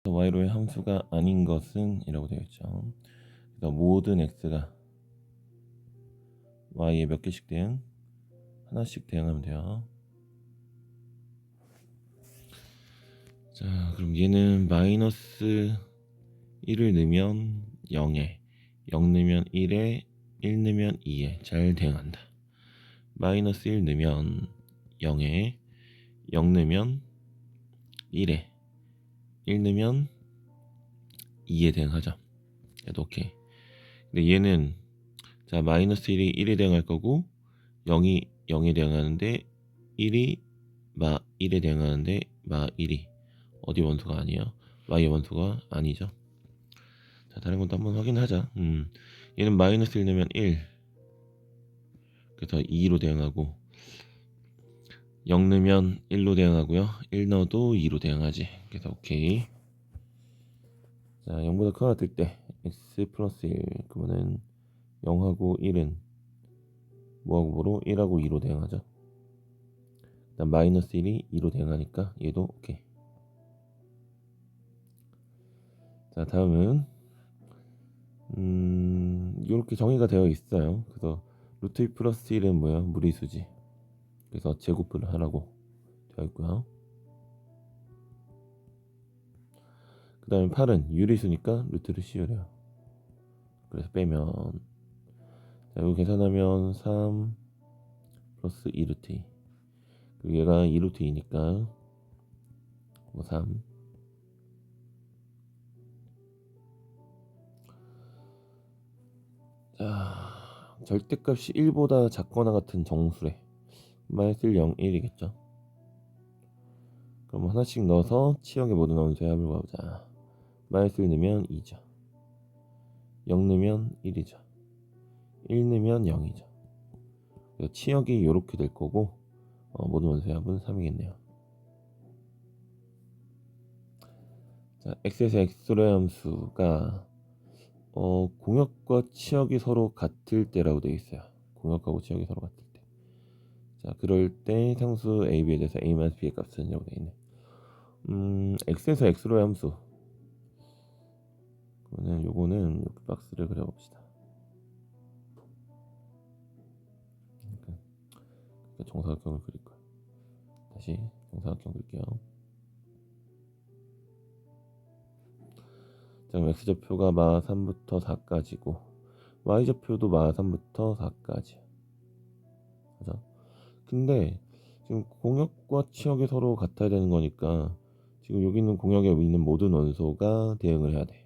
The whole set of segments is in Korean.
y로의 함수가 아닌 것은 이라고 되어 있죠. 그래서 모든 x가 y에 몇 개씩 대응? 하나씩 대응하면 돼요. 자, 그럼 얘는 마이너스 1을 넣으면 0에, 0 넣으면 1에, 1 넣으면 2에 잘 대응한다. 마이너스 1 넣으면 0에, 0 넣으면 1에, 1 넣으면 2에 대응하죠. 얘도 오케이. 근데 얘는 자 마이너스 1이 1에 대응할 거고 0이 0에 대응하는데 1이 마 1에 대응하는데 마 1이 어디 원수가 아니에요? y의 원수가 아니죠. 자 다른 것도 한번 확인하자. 얘는 마이너스 1 넣으면 1, 그래서 2로 대응하고 0 넣으면 1로 대응하고요. 1 넣어도 2로 대응하지. 그래서 오케이. 자 0보다 크거나 같을 때 x 플러스 1 그러면은 0하고 1은 뭐하고 뭐로? 1하고 2로 대응하죠. 일단 마이너스 1이 2로 대응하니까 얘도 오케이. 자 다음은 이렇게 정의가 되어 있어요. 그래서 루트 2 플러스 1은 뭐야? 무리수지. 그래서 제곱을 하라고 되어 있고요. 그 다음에 8은 유리수니까 루트를 씌우래요. 그래서 빼면 자 이거 계산하면 3 플러스 2루트 2, 그리고 얘가 2루트 2니까 뭐 3. 자 절대값이 1보다 작거나 같은 정수래. 마이너스 1, 0, 1이겠죠. 그럼 하나씩 넣어서 치역의 모든 원소의 합을 구하자. 마이너스 1 넣으면 2죠. 0 넣으면 1이죠. 1 넣으면 0이죠. 그래서 치역이 이렇게 될 거고 모든 원소의 합은 3이겠네요. 자, x에서 x로의 함수가 공역과 치역이 서로 같을 때라고 되어 있어요. 공역하고 치역이 서로 같을 때. 자, 그럴 때 상수 a, b에 대해서 a-b의 값은 이라고 되어 있네. x에서 x로의 함수. 그러면 요거는 이렇게 박스를 그려봅시다. 그러니까 정사각형을 그릴 거예요. 다시 정사각형 그릴게요. 자, 그럼 x좌표가 마 3부터 4까지고 y좌표도 마 3부터 4까지. 그죠? 근데 지금 공역과 치역이 서로 같아야 되는 거니까 지금 여기 있는 공역에 있는 모든 원소가 대응을 해야 돼.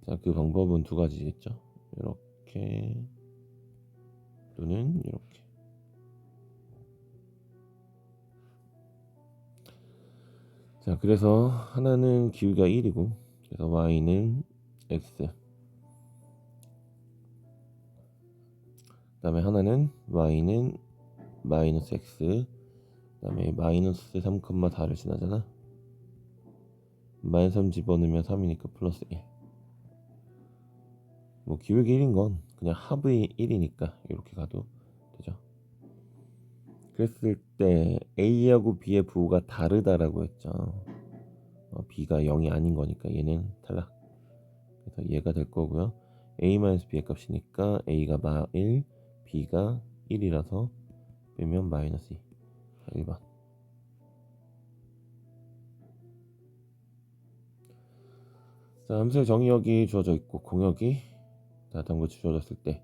자, 그 방법은 두 가지겠죠. 이렇게 또는 이렇게. 자, 그래서 하나는 기울기가 1이고 그래서 y는 x, 그 다음에 하나는 y는 마이너스 x, 그 다음에 마이너스 3,4를 지나잖아. 마이너스 3 집어넣으면 3이니까 플러스 1. 뭐 기울기 1인 건 그냥 합의 1이니까 이렇게 가도 되죠. 그랬을 때 A하고 B의 부호가 다르다라고 했죠. B가 0이 아닌 거니까 얘는 탈락. 그래서 얘가 될 거고요. A-B의 값이니까 A가 마 1, B가 1이라서 빼면 마이너스 2. 1번. 자, 함수의 정의역이 주어져 있고 공역이 다음 거 주어졌을 때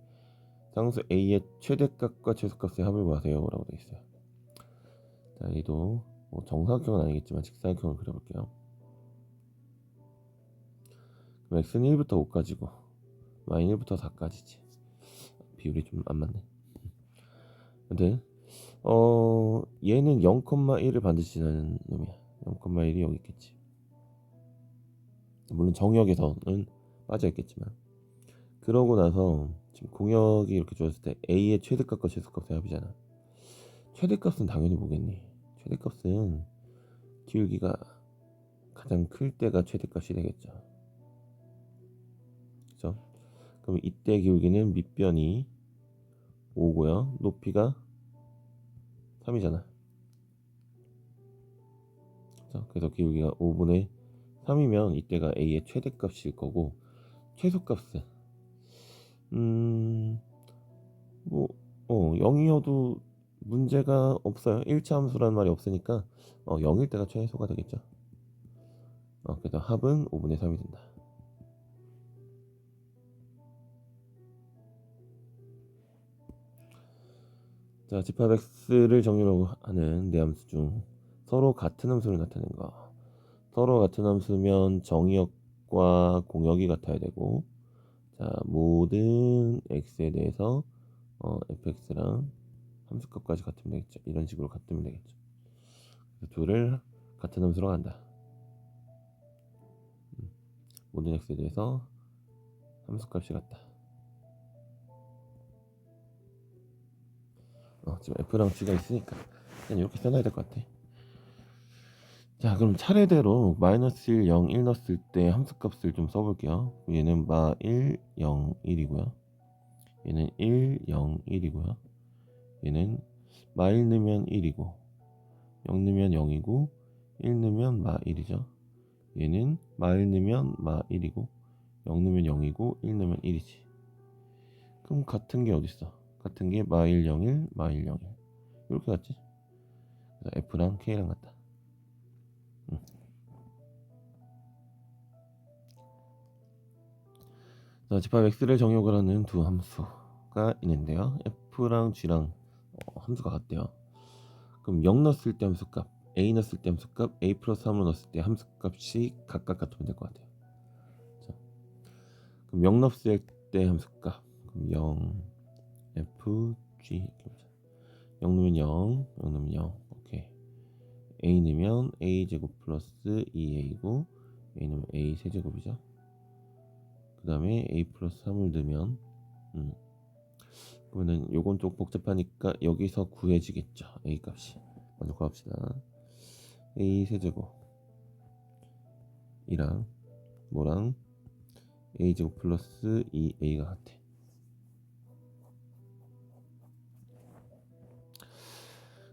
상수 A의 최대값과 최소값의 합을 구하세요 라고 되어 있어요. 자, 얘도 뭐 정사각형은 아니겠지만 직사각형을 그려볼게요. 그럼 x는 1부터 5까지고 y는 1부터 4까지지. 비율이 좀 안 맞네. 근데 얘는 0,1을 반드시 지나는 놈이야. 0,1이 여기 있겠지. 물론 정역에서는 빠져 있겠지만. 그러고 나서 지금 공역이 이렇게 주어졌을 때 a의 최대값과 최소값의 합이잖아. 최대값은 당연히 뭐겠니? 최대값은 기울기가 가장 클 때가 최대값이 되겠죠. 그죠? 그럼 이때 기울기는 밑변이 5고요. 높이가 3이잖아. 그래서 기울기가 5분의 3이면 이때가 a의 최대값일 거고, 최소값은 뭐 0이어도 문제가 없어요. 1차 함수라는 말이 없으니까 0일 때가 최소가 되겠죠. 그래서 합은 5분의 3이 된다. 자, 집합 x를 정의로 하는 네 함수 중 서로 같은 함수를 나타내는 거. 서로 같은 함수면 정의역과 공역이 같아야 되고, 자, 모든 x에 대해서 fx랑 함수값까지 같으면 되겠죠. 이런 식으로 같으면 되겠죠. 둘을 같은 함수로 간다. 모든 x에 대해서 함수값이 같다. 지금 f랑 g가 있으니까 그냥 이렇게 써놔야 될 것 같아. 자, 그럼 차례대로 마이너스 1, 0, 1 넣었을 때 함수값을 좀 써볼게요. 얘는 마 1, 0, 1이고요. 얘는 1, 0, 1이고요. 얘는 마 1 넣으면 1이고 0 넣으면 0이고 1 넣으면 마 1이죠. 얘는 마 1 넣으면 마 1이고 0 넣으면 0이고 1 넣으면 1이지. 그럼 같은 게 어딨어? 같은 게 마 1, 0, 1, 마 1, 0, 1 이렇게 같지? 그래서 F랑 K랑 같다. 자, 집합 X를 정의역을 하는 두 함수가 있는데요. F랑 G랑 함수가 같대요. 그럼 0 넣었을 때 함수값, A 넣었을 때 함수값, A 플러스 3을 넣었을 때 함수값이 각각 같으면 될 것 같아요. 자, 그럼 0 넣었을 때 함수값, 그럼 0, F, G 이렇게 보자. 0 넣으면 0, 0 넣으면 0, 오케이. A 넣으면 A 제곱 플러스 2A고 A 넣으면 A 세제곱이죠. 그 다음에 A 플러스 3을 넣으면 그러면은 요건 좀 복잡하니까 여기서 구해지겠죠. A 값이. 먼저 구합시다. A 세제곱 이랑 뭐랑 A 제곱 플러스 2A가 같아.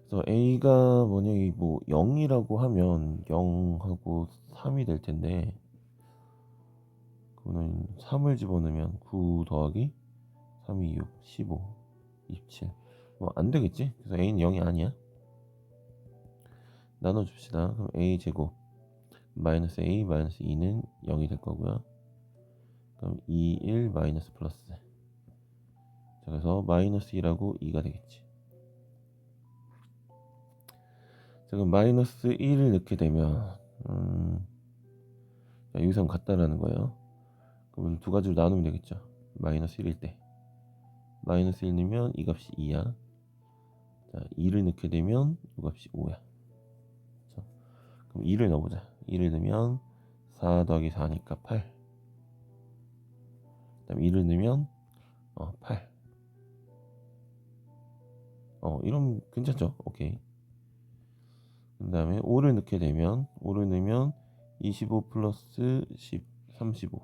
그래서 A가 뭐냐, 뭐 0이라고 하면 0하고 3이 될 텐데, 그거는 3을 집어넣으면 9 더하기 3이 6, 15, 27. 뭐 안 되겠지? 그래서 A는 0이 아니야. 나눠줍시다. 그럼 A 제곱 마이너스 A 마이너스 2는 0이 될 거고요. 그럼 2, 1 마이너스 플러스. 자, 그래서 마이너스 1하고 2가 되겠지. 자, 그럼 마이너스 1을 넣게 되면 여기서 같다라는 거예요. 그러면 두 가지로 나누면 되겠죠. 마이너스 1일 때 마이너스 1 넣으면 이 값이 2야. 자, 2를 넣게 되면 이 값이 5야. 자, 그럼 2를 넣어보자. 2를 넣으면 4 더하기 4니까 8. 그 다음 2를 넣으면 8. 이러면 괜찮죠? 오케이. 그 다음에 5를 넣게 되면 5를 넣으면 25 플러스 10, 35.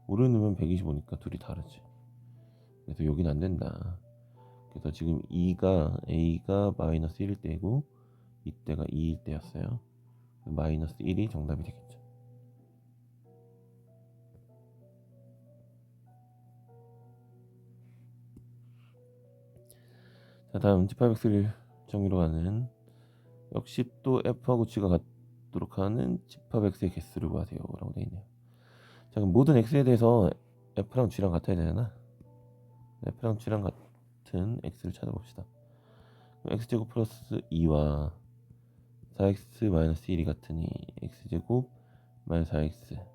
5를 넣으면 125니까 둘이 다르지. 그래서 여긴 안 된다. 그래서 지금 A가 마이너스 1일 때고 이때가 2일 때였어요. 마이너스 1이 정답이 되겠죠. 자, 다음 집합 X를 정의로 가는, 역시 또 F하고 G가 같도록 하는 집합 X의 개수를 구하세요 라고 되어 있네요. 자, 그럼 모든 X에 대해서 F랑 G랑 같아야 되잖아. F랑 G랑 같은 X를 찾아봅시다. X제곱 플러스 2와 4X 마이너스 1이 같으니 X제곱 마이너스 4X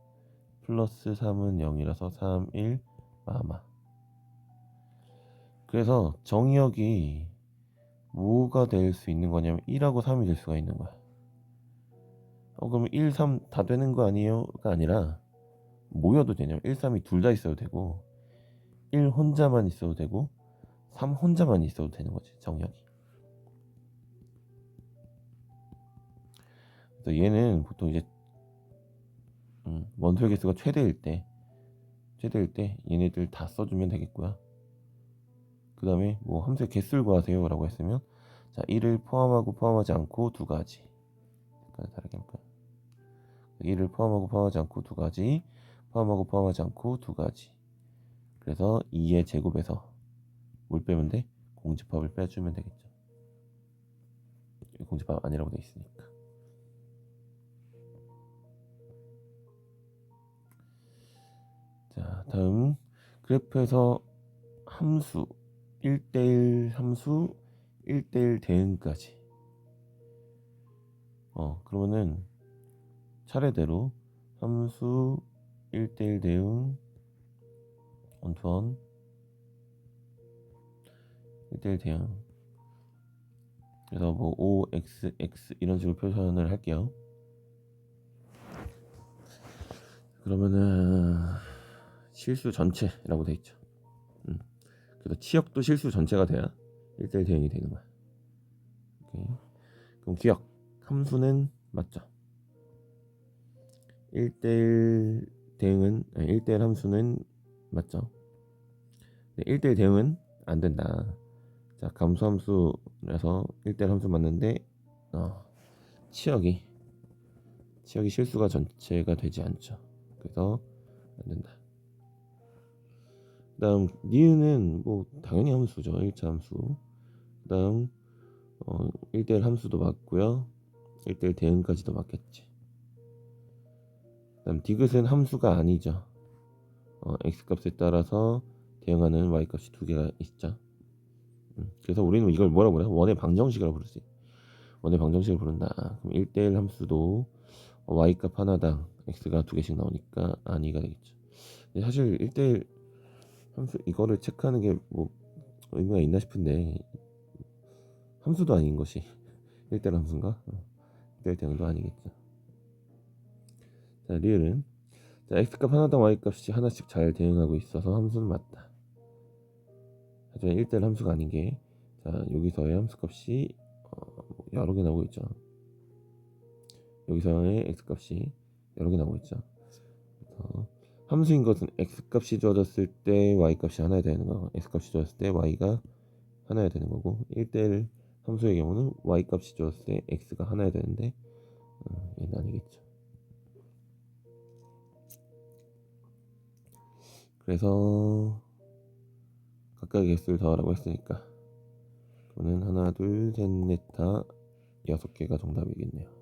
플러스 3은 0이라서 3, 1 마마. 그래서 정의역이 뭐가 될 수 있는 거냐면 1하고 3이 될 수가 있는 거야. 그럼 1, 3 다 되는 거 아니에요?가 아니라 모여도 되냐면 1, 3이 둘 다 있어도 되고 1 혼자만 있어도 되고 3 혼자만 있어도 되는 거지, 정의역이. 그래서 얘는 보통 이제 원소의 개수가 최대일 때 얘네들 다 써주면 되겠고요. 그 다음에 뭐 함수의 개수를 구하세요 라고 했으면, 자, 1을 포함하고 포함하지 않고 두 가지 다르게 할까요? 1을 포함하고 포함하지 않고 두 가지, 포함하고 포함하지 않고 두 가지. 그래서 2의 제곱에서 뭘 빼면 돼? 공집합을 빼주면 되겠죠. 공집합 아니라고 돼 있으니까. 자, 다음 그래프에서 함수 1대1 함수 1대1 대응까지. 그러면은 차례대로 함수 1대1 대응 원투원 1대1 대응. 그래서 뭐 OXX 이런 식으로 표현을 할게요. 그러면은 실수 전체라고 돼 있죠. 그래서 치역도 실수 전체가 돼야 1대1 대응이 되는 거야. 오케이. 그럼 기억 함수는 맞죠. 1대1 대응은 1대1 함수는 맞죠. 1대1 대응은 안 된다. 자, 감수함수라서 1대1 함수 맞는데 치역이 실수가 전체가 되지 않죠. 그래서 안 된다. 그다음 니은은 뭐 당연히 함수죠. 1차 함수. 그다음 1대1 함수도 맞고요. 1대1 대응까지도 맞겠지. 그다음 디귿은 함수가 아니죠. x 값에 따라서 대응하는 y 값이 두 개가 있죠. 그래서 우리는 이걸 뭐라고 그래요? 원의 방정식이라고 부르지. 원의 방정식을 부른다. 그럼 1대1 함수도 y 값 하나당 x가 두 개씩 나오니까 아니가 되겠죠. 근데 사실 1대1 함수 이거를 체크하는 게 뭐 의미가 있나 싶은데 함수도 아닌 것이 1대1 함수인가? 1대1 대응도 아니겠죠. 자, 리을은 자, x값 하나당 y값이 하나씩 잘 대응하고 있어서 함수는 맞다. 하지만 1대1 함수가 아닌 게 자, 여기서의 함수값이 여러 개 나오고 있죠. 여기서의 x값이 여러 개 나오고 있죠. 함수인 것은 x값이 주어졌을 때 y값이 하나야 되는 거고 x값이 주어졌을 때 y가 하나야 되는 거고 1대1 함수의 경우는 y값이 주어졌을 때 x가 하나야 되는데 얘는 아니겠죠. 그래서 각각의 개수를 더하라고 했으니까 그러면 하나 둘 셋 넷 다 6개가 정답이겠네요.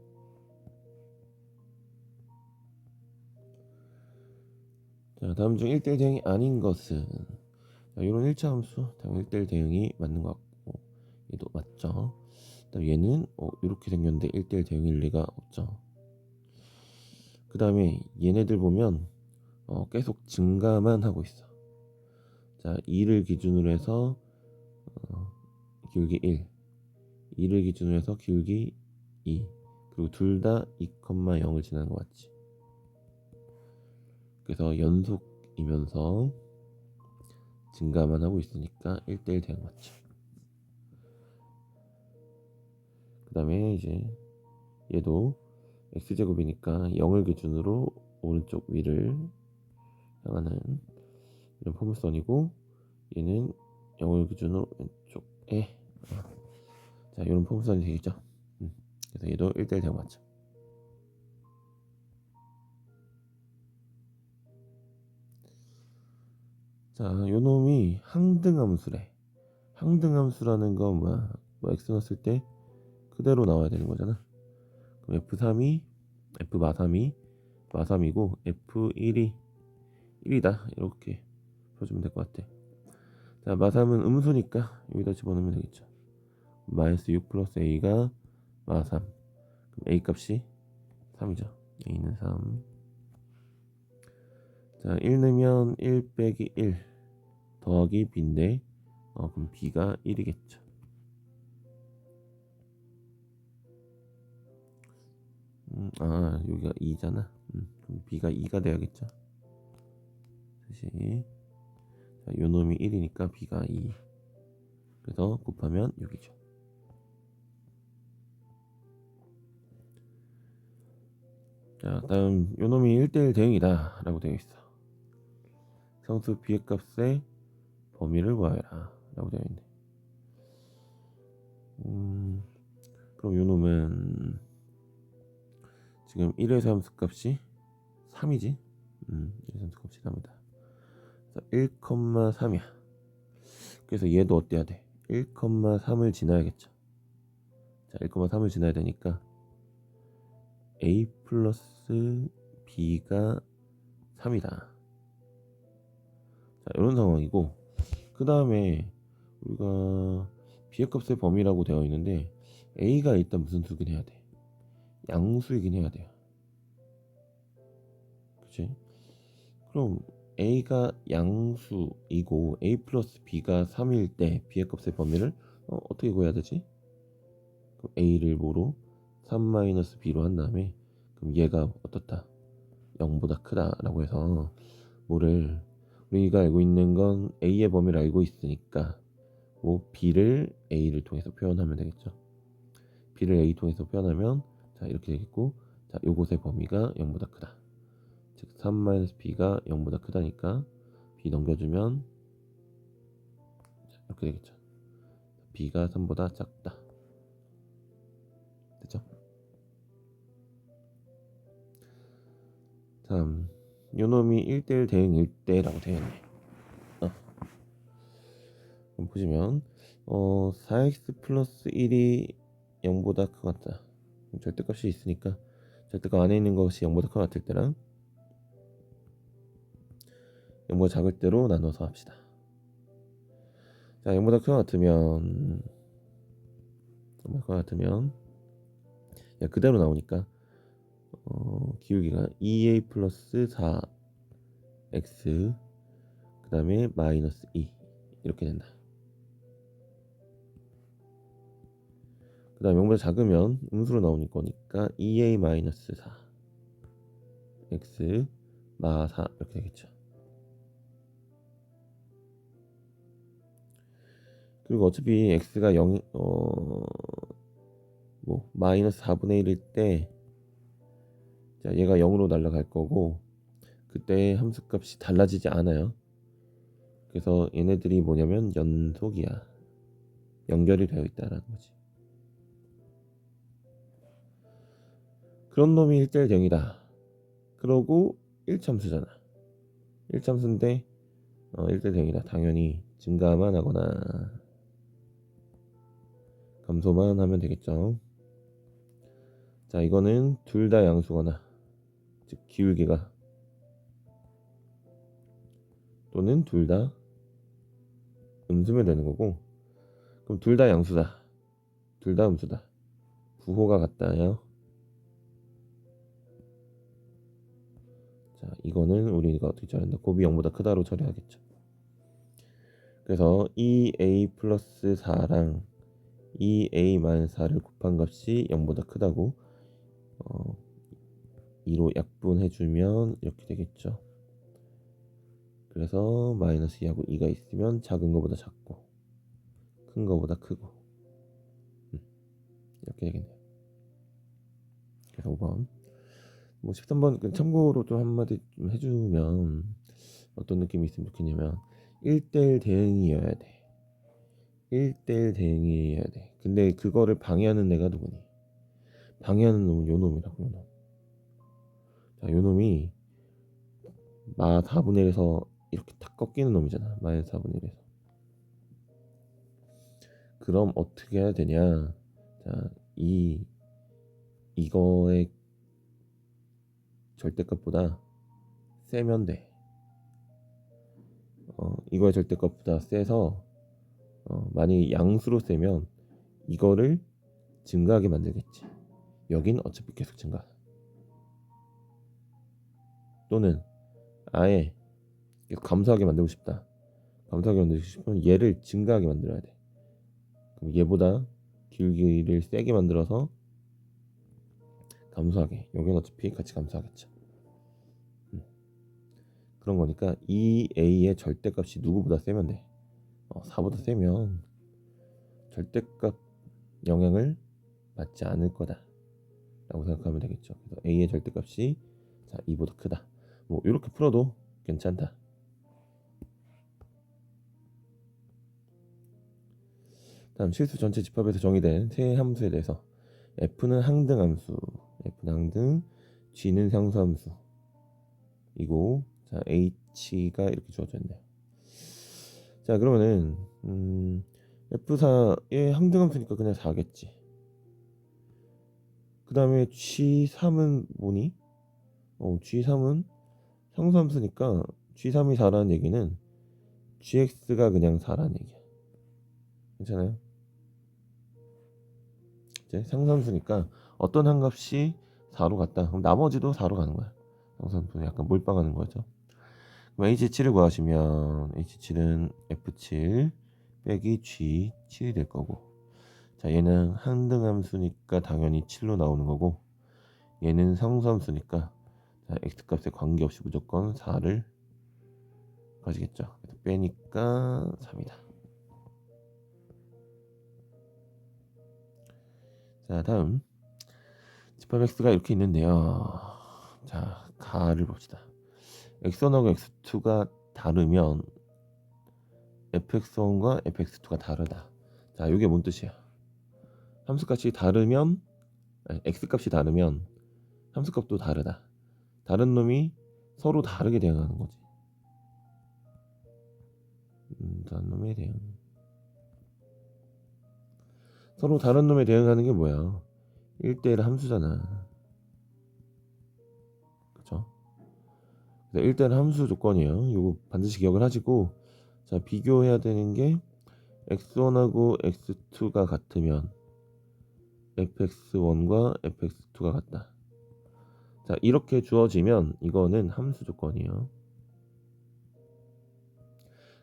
자, 다음 중 1대1 대응이 아닌 것은 자, 이런 1차 함수 당연 1대1 대응이 맞는 것 같고 얘도 맞죠. 얘는 이렇게 생겼는데 1대1 대응일 리가 없죠. 그 다음에 얘네들 보면 계속 증가만 하고 있어. 자, 2를 기준으로 해서 기울기 1 2를 기준으로 해서 기울기 2 그리고 둘 다 2,0을 지나는 것 같지. 그래서 연속이면서 증가만 하고 있으니까 1대1 대응 맞죠. 그 다음에 이제 얘도 x제곱이니까 0을 기준으로 오른쪽 위를 향하는 이런 포물선이고 얘는 0을 기준으로 왼쪽에 자 이런 포물선이 되겠죠. 그래서 얘도 1대1 대응 맞죠. 자, 요놈이 항등함수래. 항등함수라는 건 뭐야? 뭐 x 넣었을 때 그대로 나와야 되는 거잖아. 그럼 F3이 F 마삼이 마삼이고 F1이 1이다 이렇게 풀어주면 될 것 같아. 자, 마삼은 음수니까 여기다 집어넣으면 되겠죠. 마이너스 6 플러스 A가 마삼. 그럼 A 값이 3이죠. A는 3. 자, 1 넣으면 1 빼기 1 더하기 B인데 그럼 B가 1이겠죠. 여기가 2잖아. 그럼 B가 2가 돼야겠죠. 다시 자, 요놈이 1이니까 B가 2 그래서 곱하면 6이죠. 자, 다음 요놈이 1대1 대응이다 라고 되어 있어. 상수 B의 값의 범위를 구하여라 라고 되어 있네. 그럼 요놈은 지금 1에서 함수값이 3이지? 1에서 함수값이 3이다. 1,3이야. 그래서 얘도 어때야 돼? 1,3을 지나야겠죠. 자, 1,3을 지나야 되니까 a 플러스 b가 3이다. 자, 이런 상황이고, 그 다음에 우리가 b의 값의 범위라고 되어 있는데 a가 일단 무슨 수이긴 해야 돼? 양수이긴 해야 돼요. 그치? 그럼 a가 양수이고 a 플러스 b가 3일 때 b의 값의 범위를 어떻게 구해야 되지? 그럼 a를 뭐로? 3-b로 한 다음에 그럼 얘가 어떻다? 0보다 크다라고 해서 뭐를 우리가 알고 있는 건 a의 범위를 알고 있으니까 뭐 b를 a를 통해서 표현하면 되겠죠. b를 a 통해서 표현하면 자 이렇게 되겠고, 자 요것의 범위가 0보다 크다. 즉 3-b가 0보다 크다니까 b 넘겨주면 자, 이렇게 되겠죠. b가 3보다 작다. 됐죠? 다음 요놈이 1대1 대응일 때라고 되어있네. 그럼 보시면 4x 플러스 1이 0보다 크 같다. 절대값이 있으니까 절대값 안에 있는 것이 0보다 크 같을 때랑 0보다 작을 때로 나눠서 합시다. 자, 0보다 크 같으면 야, 그대로 나오니까 기울기가 2a 플러스 4x 그 다음에 마이너스 2 이렇게 된다. 그 다음 0보다 작으면 음수로 나오는 거니까 2a 마이너스 4 x 마 4 이렇게 되겠죠. 그리고 어차피 x가 0 마이너스 4분의 1일 때 자, 얘가 0으로 날아갈 거고 그때 함수값이 달라지지 않아요. 그래서 얘네들이 뭐냐면 연속이야. 연결이 되어 있다라는 거지. 그런 놈이 1대1 대응이다. 그러고 1참수잖아. 1참수인데 1대1 대응이다. 당연히 증가만 하거나 감소만 하면 되겠죠. 자, 이거는 둘 다 양수거나 즉 기울기가 또는 둘 다 음수면 되는 거고, 그럼 둘 다 양수다. 둘 다 음수다. 부호가 같다요. 자, 이거는 우리가 어떻게 처리한다? 곱이 0보다 크다로 처리하겠죠. 그래서 2a 플러스 4랑 2a 만 4를 곱한 값이 0보다 크다고 2로 약분해주면 이렇게 되겠죠. 그래서 마이너스 2하고 2가 있으면 작은 거보다 작고 큰 거보다 크고 이렇게 되겠네요. 그래서 5번 13번 참고로 좀 한마디 좀 해주면 어떤 느낌이 있으면 좋겠냐면 1대1 대응이어야 돼. 1대1 대응이어야 돼. 근데 그거를 방해하는 애가 누구니? 방해하는 놈은 요놈이라고. 요놈. 자, 요놈이 마 4분의 1에서 이렇게 탁 꺾이는 놈이잖아. 마이너스 4분의 1에서. 그럼 어떻게 해야 되냐? 자, 이거의 절대값보다 세면 돼. 이거의 절대값보다 세서 만약에 양수로 세면 이거를 증가하게 만들겠지. 여긴 어차피 계속 증가. 또는 아예 감소하게 만들고 싶다. 감소하게 만들고 싶으면 얘를 증가하게 만들어야 돼. 그럼 얘보다 기울기를 세게 만들어서 감소하게. 여긴 어차피 같이 감소하겠죠. 그런 거니까 2a의 절대값이 누구보다 세면 돼. 4보다 세면 절대값 영향을 받지 않을 거다 라고 생각하면 되겠죠. 그래서 a의 절대값이 자 2보다 크다. 뭐 이렇게 풀어도 괜찮다. 다음 실수 전체 집합에서 정의된 세 함수에 대해서 f는 항등함수, f는 항등, g는 상수함수 이고, 자 h가 이렇게 주어져 있네요. 자 그러면은 F4의 항등함수니까 그냥 4겠지. 그 다음에 G3은 뭐니? G3은 상수함수니까 G3이 4라는 얘기는 GX가 그냥 4라는 얘기야. 괜찮아요? 이제 상수함수니까 어떤 한 값이 4로 갔다. 그럼 나머지도 4로 가는 거야. 상수함수는 약간 몰빵하는 거죠. 그럼 H7을 구하시면 H7은 F7 빼기 G7이 될 거고, 자 얘는 항등함수니까 당연히 7로 나오는 거고, 얘는 상수함수니까 자, x값에 관계없이 무조건 4를 가지겠죠. 그래서 빼니까 3이다. 자 다음 집합x가 이렇게 있는데요. 자 가를 봅시다. x1하고 x2가 다르면 fx1과 fx2가 다르다. 자 이게 뭔 뜻이야? 함수값이 다르면, 아니, x값이 다르면 함수값도 다르다. 다른 놈이 서로 다르게 대응하는 거지. 다른 놈에 대응. 서로 다른 놈에 대응하는 게 뭐야? 1대1 함수잖아. 그쵸? 1대1 함수 조건이에요. 이거 반드시 기억을 하시고, 자 비교해야 되는 게 x1하고 x2가 같으면 fx1과 fx2가 같다. 자 이렇게 주어지면 이거는 함수 조건이에요.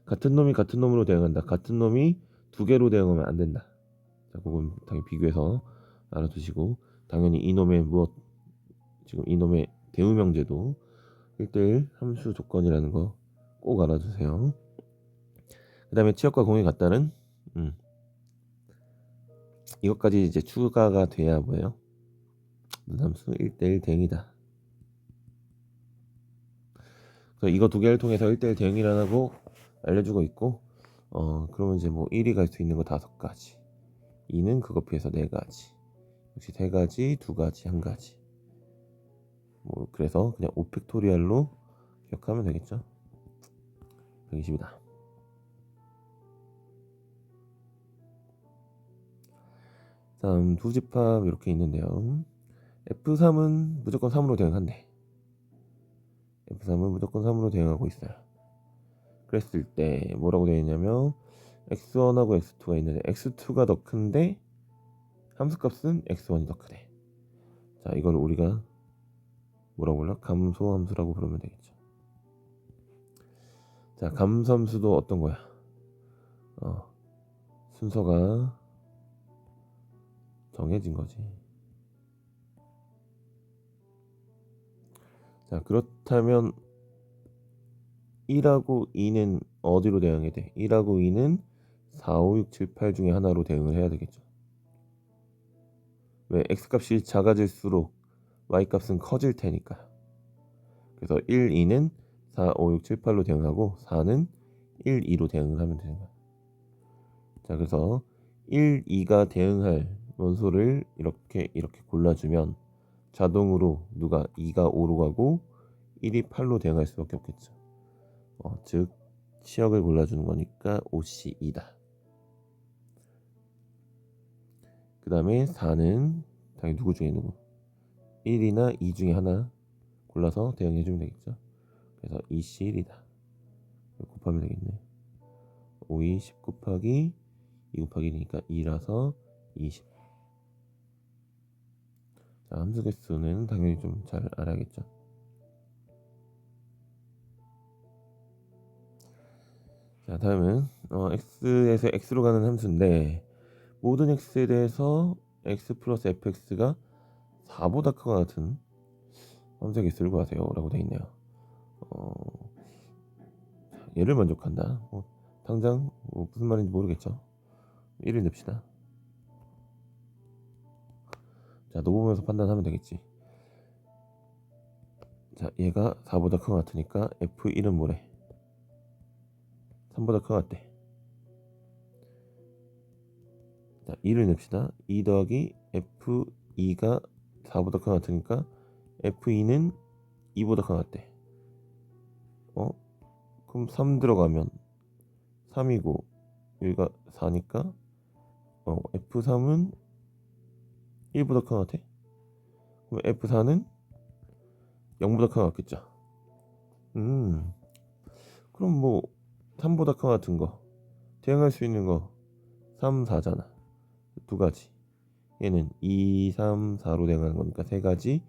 같은 놈이 같은 놈으로 대응한다. 같은 놈이 두 개로 대응하면 안 된다. 자 그건 당연히 비교해서 알아두시고, 당연히 이놈의 무엇, 지금 이놈의 대우명제도 1대1 함수 조건이라는 거 꼭 알아두세요. 그 다음에 치역과 공이 같다는 이것까지 이제 추가가 돼야 뭐예요? 함수 1대1 대응이다. 그래서 이거 두 개를 통해서 1대1 대응이라고 알려주고 있고, 그러면 이제 뭐 1이 갈 수 있는 거 5가지, 2는 그거 피해서 4가지, 역시 3가지, 2가지, 1가지. 뭐 그래서 그냥 5팩토리얼로 기억하면 되겠죠. 120이다. 다음 두 집합 이렇게 있는데요. F3은 무조건 3으로 대응한대. F3은 무조건 3으로 대응하고 있어요. 그랬을 때 뭐라고 되어 있냐면 x1하고 x2가 있는데 x2가 더 큰데 함수값은 x1이 더 크대. 자 이걸 우리가 뭐라고 불러? 감소함수라고 부르면 되겠죠. 자 감소함수도 어떤 거야? 순서가 정해진 거지. 자 그렇다면 1하고 2는 어디로 대응해야 돼? 1하고 2는 4, 5, 6, 7, 8 중에 하나로 대응을 해야 되겠죠. 왜? x값이 작아질수록 y값은 커질 테니까. 그래서 1, 2는 4, 5, 6, 7, 8로 대응하고 4는 1, 2로 대응을 하면 되는 거야. 자 그래서 1, 2가 대응할 원소를 이렇게 골라주면 자동으로 누가 2가 5로 가고 1이 8로 대응할 수밖에 없겠죠. 즉 치역을 골라주는 거니까 OC2다. 그 다음에 4는 당연히 누구 중에 누구? 1이나 2 중에 하나 골라서 대응해주면 되겠죠. 그래서 2C1이다. 곱하면 되겠네. 5, 2, 10 곱하기 2 곱하기 1이니까 2라서 20. 자, 함수 개수는 당연히 좀 잘 알아야겠죠. 자 다음은 x에서 x로 가는 함수인데 모든 x에 대해서 x 플러스 fx가 4보다 크거나 같은 함수 개수를 구하세요 라고 되어 있네요. 얘를 만족한다. 당장 무슨 말인지 모르겠죠. 1을 냅시다. 자 놓으면서 판단하면 되겠지. 자 얘가 4보다 큰 것 같으니까 f1은 뭐래? 3보다 큰 것 같대. 자 2를 냅시다. 2 더하기 f2가 4보다 큰 것 같으니까 F2는 2보다 큰 것 같대. 그럼 3 들어가면 3이고 여기가 4니까 F3은 1보다 큰 것 같아. 그럼 F4는 0보다 큰 것 같겠죠. 그럼 뭐 3보다 큰 것 같은 거 대응할 수 있는 거 3, 4잖아. 두 가지. 얘는 2, 3, 4로 대응하는 거니까 세 가지.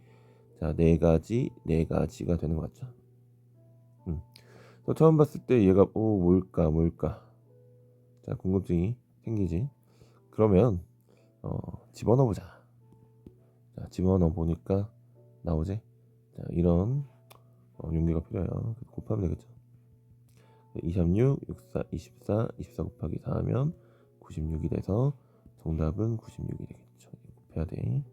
자, 네 가지, 네 가지가 되는 거 같죠. 또 처음 봤을 때 얘가 뭘까? 자, 궁금증이 생기지. 그러면 집어넣어 보자. 자, 집어넣어 보니까 나오지. 자, 이런 용기가 필요해요. 곱하면 되겠죠. 236, 64, 24, 24 곱하기 4 하면 96이 돼서 정답은 96이 되겠죠. 곱해야 돼.